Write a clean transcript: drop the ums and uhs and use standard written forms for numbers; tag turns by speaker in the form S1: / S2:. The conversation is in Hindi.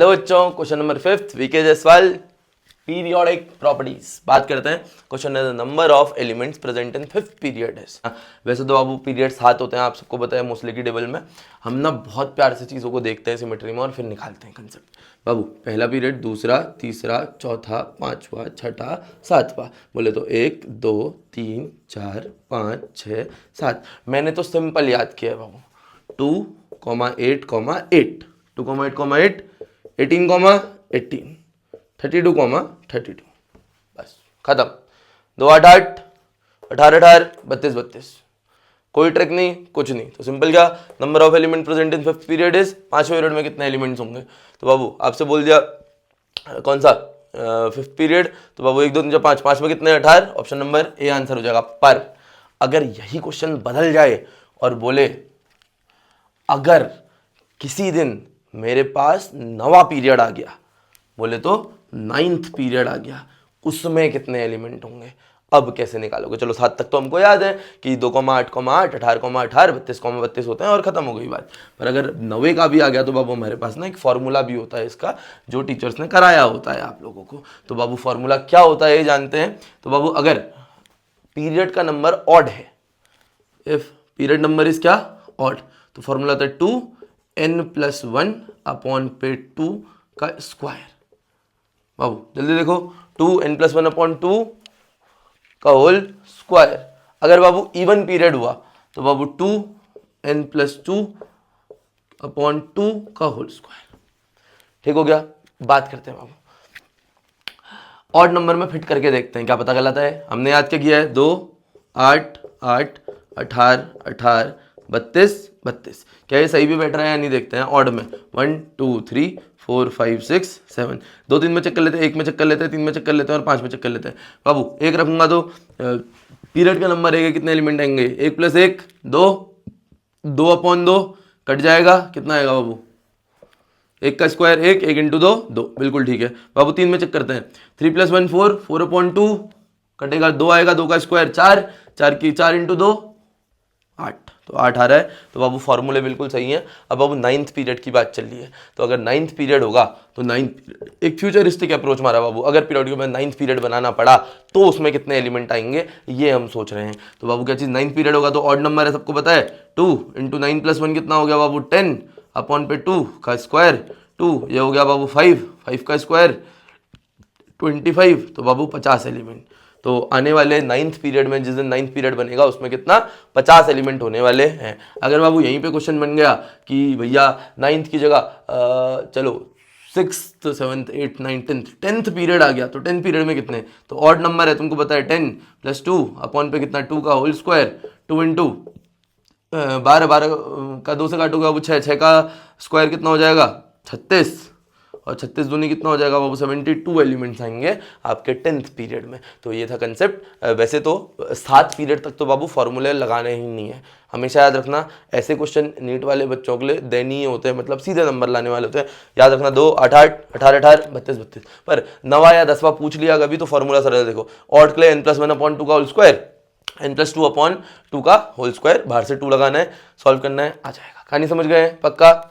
S1: हेलो बच्चों, question number 5 VK Jaiswal periodic properties बात करते हैं। क्वेश्चन है the number of elements present in fifth period is. वैसे तो बाबू पीरियड 7 होते हैं, आप सबको पता है। मोस्टली की टेबल में हम ना बहुत प्यार से चीज़ों को देखते हैं सिमेट्री में और फिर निकालते हैं कंसेप्ट। बाबू पहला पीरियड, दूसरा, तीसरा, चौथा, पांचवा, छठा, सातवां। बोले तो 1 2 3 4 5 6 7। मैंने तो सिंपल याद किया है बाबू, 2,8,8 2,8,8 18,18 32,32 बस खत्म। 2 8 8 18 18 32 32। कोई ट्रिक नहीं, कुछ नहीं। तो सिंपल क्या, number of element present in fifth period is, पांचवें पीरियड में कितने एलिमेंट्स होंगे। तो बाबू आपसे बोल दिया कौन सा फिफ्थ पीरियड, तो बाबू 1 2 3 4 5, 5 में कितने 18, ऑप्शन नंबर ए आंसर हो जाएगा। पर अगर यही क्वेश्चन बदल जाए और बोले अगर किसी दिन मेरे पास नवा पीरियड आ गया, बोले तो 9th पीरियड आ गया, उसमें कितने एलिमेंट होंगे, अब कैसे निकालोगे। चलो 7 तक तो हमको याद है कि 2,8,8 18,18 32,32 होते हैं और खत्म हो गई बात। पर अगर 9वें का भी आ गया तो बाबू हमारे पास ना एक फॉर्मूला भी होता है इसका, जो टीचर्स ने कराया होता है आप लोगों को। तो बाबू फॉर्मूला क्या होता है ये जानते हैं। तो बाबू अगर पीरियड का नंबर ऑड है, इफ पीरियड नंबर इज क्या, ऑड, तो फॉर्मूला होता है 2n+1 अपॉन पे 2 का स्क्वायर। बाबू जल्दी देखो, 2n+1 अपॉन 2 का होल स्क्वायर। अगर बाबू इवन पीरियड हुआ तो बाबू 2n+2 अपॉन 2 का होल स्क्वायर। ठीक हो गया। बात करते हैं बाबू ऑड नंबर में फिट करके देखते हैं क्या पता गलत है। हमने याद क्या किया है, 2 8 8 18 18 32 32। क्या ये सही भी बैठ रहा है या नहीं देखते हैं। ऑड में 1 2 3 4 5 6 7, 2 3 में चेक कर लेते हैं, 1 में चेक कर लेते हैं, 3 में चेक कर लेते हैं और 5 में चेक कर लेते हैं। बाबू 1 रखूंगा तो पीरियड का नंबर 1 है, कितने एलिमेंट आएंगे, 1 + 1 2, 2 अपॉन 2 कट जाएगा, कितना आएगा बाबू, 1 का स्क्वायर 1, 1 × 2 2, बिल्कुल ठीक है। बाबू 3 में चेक करते हैं, 3 + 1 4, 4 अपॉन 2 कटेगा, 2 आएगा, 2 का स्क्वायर 4, 4 × 2 8, तो 8 आ रहा है। तो बाबू फॉर्मूले बिल्कुल सही है। अब बाबू 9th पीरियड की बात चल रही है, तो अगर 9th पीरियड होगा तो 9th एक फ्यूचरिस्टिक अप्रोच मारा बाबू, अगर पीरियड में 9th पीरियड बनाना पड़ा तो उसमें कितने एलिमेंट आएंगे ये हम सोच रहे हैं। तो बाबू क्या चीज़, 9th पीरियड होगा तो ऑड नंबर है, सबको पता है। 2 × 9 + 1 कितना हो गया बाबू, 10 अपॉन पे 2 का स्क्वायर 2, ये हो गया बाबू 5, 5 का स्क्वायर 25, तो बाबू 50 एलिमेंट। तो आने वाले 9th पीरियड में, जिस दिन 9th पीरियड बनेगा उसमें कितना, 50 एलिमेंट होने वाले हैं। अगर बाबू यहीं पे क्वेश्चन बन गया कि भैया 9th की जगह चलो 6th 7th 8th 9th 10th period आ गया, तो 10th पीरियड में कितने, तो ऑड नंबर है, तुमको पता है 10 + 2 अपॉन पे कितना 2 का होल स्क्वायर, 2 × 12 12 का 2 से काटोगे बाबू 6, 6 का स्क्वायर कितना हो जाएगा 36, और 36 दूनी कितना हो जाएगा बाबू 72 एलिमेंट्स आएंगे आपके 10th पीरियड में। तो ये था कंसेप्ट। वैसे तो 7 पीरियड तक तो बाबू फॉर्मूले लगाने ही नहीं है। हमेशा याद रखना ऐसे क्वेश्चन नीट वाले बच्चों के लिए दयनीय होते हैं, मतलब सीधे नंबर लाने वाले होते हैं। याद रखना 2 8 8 18 18 32 32। पर 9वां या 10वां पूछ लिया कभी तो फॉर्मूला सरल देखो, ऑड के लिए n+1 अपॉन 2 का होल स्क्वायर, n+2 अपॉन 2 का होल स्क्वायर, बाहर से 2 लगाना है, सॉल्व करना है, आ जाएगा। कहानी समझ गए पक्का।